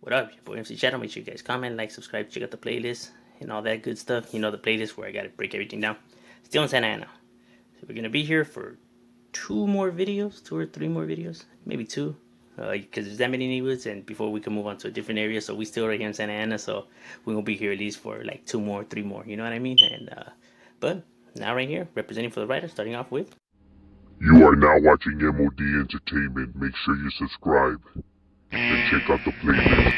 What up, your boy MC Shadow? Make sure you guys comment, like, subscribe, check out the playlist, and all that good stuff. You know, the playlist where I gotta break everything down. Still in Santa Ana. So we're gonna be here for two or three more videos, maybe two. Because there's that many neighborhoods, and before we can move on to a different area, so we still right here in Santa Ana, so we're gonna be here at least for like two more, three more, you know what I mean? And but now right here, representing for the writer, starting off with. You are now watching M.O.D. Entertainment. Make sure you subscribe and check out the playlist.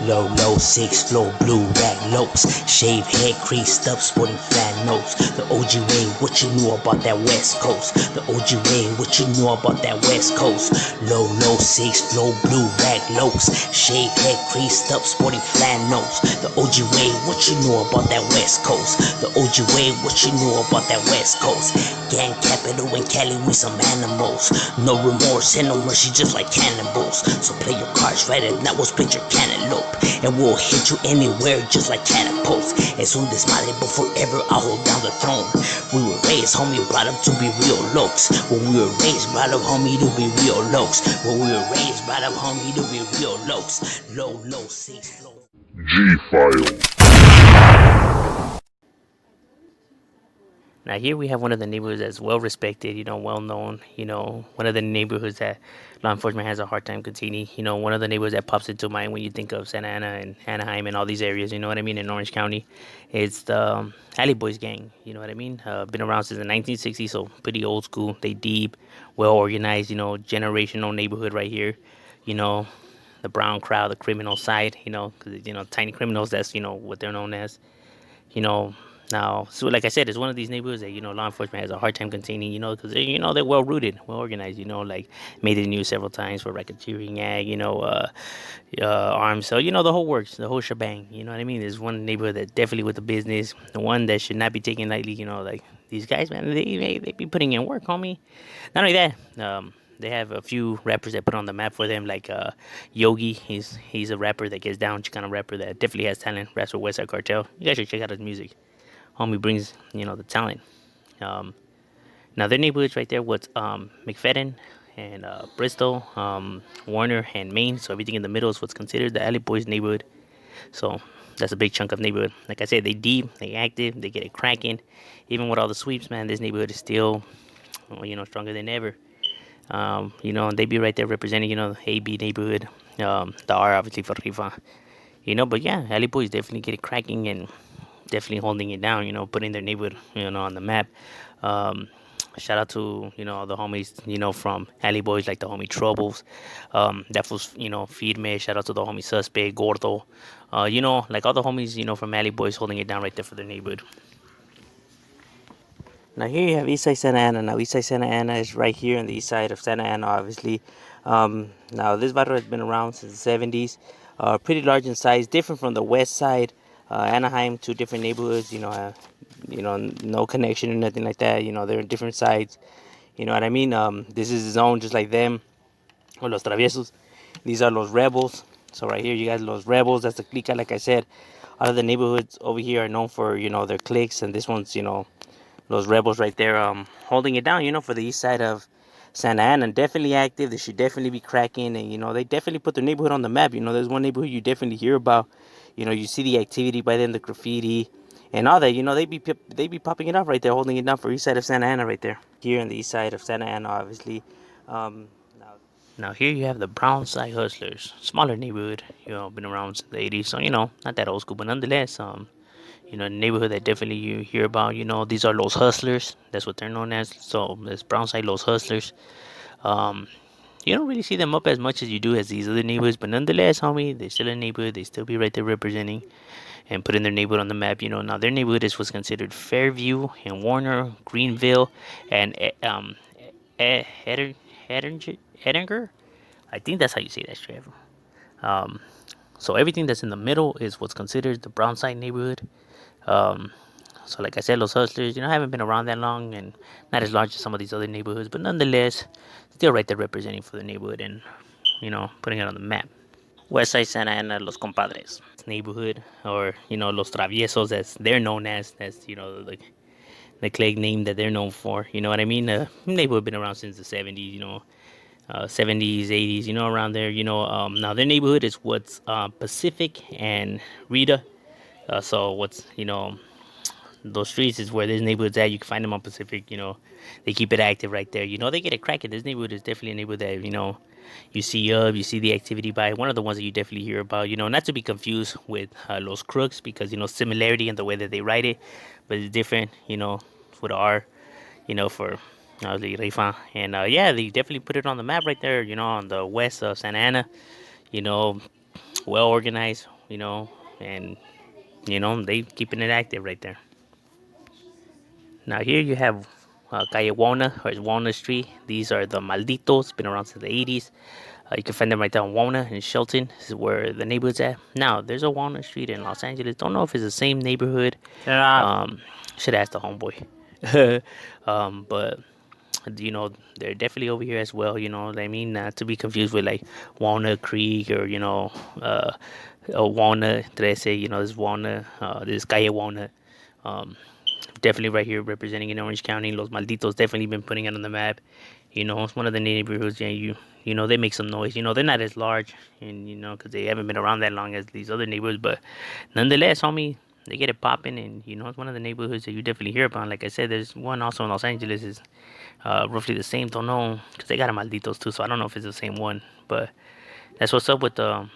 Low, 6 flow, blue rag lopes, shave head creased up, sporting flat nose. The OG way, what you knew about that West Coast? The OG way, what you knew about that West Coast? Low, 6 flow, blue rag lopes, shave head creased up, sporting flat nose. The OG way, what you knew about that West Coast? The OG way, what you knew about that West Coast? Gang capital in Cali, we some animals. No remorse and no mercy, just like cannibals. So play your cards right, and that was picture cantaloupe. And we'll hit you anywhere just like catapults. Es un desmadre, but forever I'll hold down the throne. We were raised, homie, brought up to be real lokes. When we were raised, brought up, homie, to be real lokes. When we were raised, brought up, homie, to be real lokes. Low, 6 flow. G-File. Now here we have one of the neighborhoods that's well respected, you know, well known, you know, one of the neighborhoods that law enforcement has a hard time containing, you know, one of the neighborhoods that pops into mind when you think of Santa Ana and Anaheim and all these areas, you know what I mean, in Orange County. It's the Alley Boys gang, you know what I mean? Been around since the 1960s, so pretty old school. They deep, well organized, you know, generational neighborhood right here, you know, the brown crowd, the criminal side, you know, because, you know, tiny criminals, that's, you know, what they're known as, you know. Now, so like I said, it's one of these neighborhoods that, you know, law enforcement has a hard time containing, you know, because, you know, they're well rooted, well organized, you know, like made the news several times for racketeering, you know, arms. So, you know, the whole works, the whole shebang, you know what I mean? There's one neighborhood that definitely with the business, the one that should not be taken lightly, you know, like these guys, man, they be putting in work, homie. Not only that, they have a few rappers that put on the map for them, like Yogi. He's a rapper that gets down, Chicano rapper that definitely has talent, raps for West Side Cartel. You guys should check out his music. Homie brings, you know, the talent. Um, Now their neighborhoods right there was McFadden and Bristol, Warner and Maine. So everything in the middle is what's considered the Alley Boys neighborhood. So that's a big chunk of neighborhood. Like I said, they deep, they active, they get it cracking. Even with all the sweeps, man, this neighborhood is still, you know, stronger than ever. You know, and they be right there representing, you know, the AB neighborhood. The R obviously for Rifa. You know, but yeah, Alley Boys definitely get it cracking and definitely holding it down, you know, putting their neighborhood, you know, on the map. Um, Shout out to, you know, all the homies, you know, from Alley Boys, like the homie Troubles. That was, you know, Feed Me. Shout out to the homie Suspect, Gordo. You know, like all the homies, you know, from Alley Boys holding it down right there for their neighborhood. Now here you have Eastside Santa Ana. Now Eastside Santa Ana is right here on the east side of Santa Ana, obviously. Now this barrio has been around since the 70s. Pretty large in size, different from the west side. Anaheim, two different neighborhoods. You know, no connection or nothing like that. You know, they're in different sides. You know what I mean? This is his own, just like them, or Los Traviesos. These are Los Rebels. So right here, you guys, Los Rebels. That's the clica, like I said. All of the neighborhoods over here are known for, you know, their cliques, and this one's, you know, Los Rebels right there, holding it down, you know, for the east side of Santa Ana. Definitely active. They should definitely be cracking, and you know, they definitely put their neighborhood on the map. You know, there's one neighborhood you definitely hear about. You know, you see the activity by them, the graffiti, and all that. You know, they be popping it up right there, holding it down for east side of Santa Ana right there. Here on the east side of Santa Ana, obviously. Now here you have the Brown Side Hustlers, smaller neighborhood. You know, been around since the 80s, so you know, not that old school, but nonetheless, you know, neighborhood that definitely you hear about. You know, these are Los Hustlers. That's what they're known as. So it's Brownside Los Hustlers. Um, you don't really see them up as much as you do as these other neighborhoods, but nonetheless, homie, they're still a neighborhood. They still be right there representing and putting their neighborhood on the map. You know, now their neighborhood is what's considered Fairview and Warner, Greenville, and Edinger. I think that's how you say that, Trevor. Um, so everything that's in the middle is what's considered the Brownside neighborhood. Um, So, like I said, Los Hustlers, you know, haven't been around that long and not as large as some of these other neighborhoods, but nonetheless, still right there representing for the neighborhood and, you know, putting it on the map. West Side Santa Ana, Los Compadres neighborhood, or, you know, Los Traviesos, as they're known as, you know, the clique name that they're known for. You know what I mean? Neighborhood been around since the 70s. 70s, 80s. Around there. Now their neighborhood is what's Pacific and Rita. So what's those streets is where this neighborhood's at. You can find them on Pacific. They keep it active right there. They get it cracking. This neighborhood is definitely a neighborhood that you see the activity by. One of the ones that you definitely hear about. Not to be confused with Los Crooks, because similarity in the way that they write it, but it's different. With R. For the Rifa, and yeah, they definitely put it on the map right there. On the west of Santa Ana. You know, well organized. And they keeping it active right there. Now here you have Calle Walnut, or Walnut Street. These are the Malditos, been around since the 80s. You can find them right there on Walnut in Shelton. This is where the neighborhood's at. Now, there's a Walnut Street in Los Angeles. Don't know if it's the same neighborhood. Shut up. Should ask the homeboy. But they're definitely over here as well. What I mean? Not to be confused with like Walnut Creek, or Walnut 13. This Walnut, this Calle Walnut. Um, Definitely right here representing in Orange County. Los Malditos definitely been putting it on the map. It's one of the neighborhoods. Yeah, they make some noise. They're not as large, and because they haven't been around that long as these other neighborhoods, but nonetheless, homie, they get it popping, and it's one of the neighborhoods that you definitely hear about. Like I said, there's one also in Los Angeles is roughly the same. Don't know, because they got a Malditos too, so I don't know if it's the same one, but that's what's up with the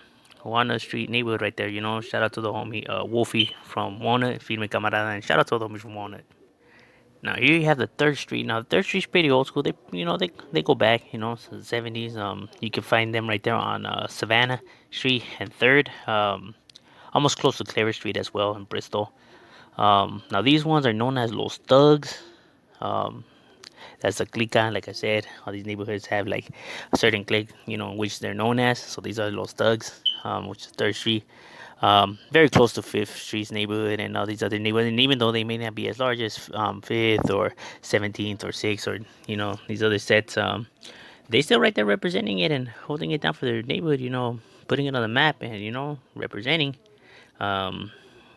Walnut Street neighborhood right there. Shout out to the homie Wolfie from Walnut, Firme Camarada, and shout out to all the homies from Walnut. Now here you have the Third Street. Now the Third Street's pretty old school. They go back, to the 70s. You can find them right there on Savannah Street and Third. Almost close to Clara Street as well in Bristol. Now these ones are known as Los Thugs. Um, that's a clica, like I said. All these neighborhoods have like a certain clique, which they're known as. So these are Los Thugs, which is Third Street. Very close to Fifth Street's neighborhood and all these other neighborhoods. And even though they may not be as large as Fifth or 17th or Sixth, or these other sets, they still right there representing it and holding it down for their neighborhood. Putting it on the map and representing. Um,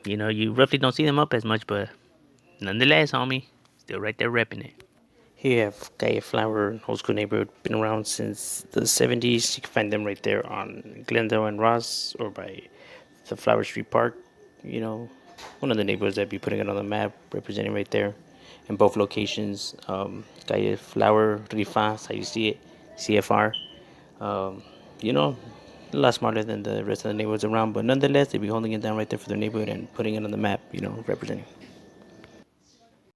you roughly don't see them up as much, but nonetheless, homie, still right there repping it. Here you have Calle Flower, old school neighborhood, been around since the 70s. You can find them right there on Glendale and Ross, or by the Flower Street Park. You know, one of the neighborhoods that be putting it on the map, representing right there in both locations. Calle Flower, Rifa, how you see it, CFR. Um, you know, a lot smarter than the rest of the neighborhoods around, but nonetheless, they be holding it down right there for their neighborhood and putting it on the map, representing.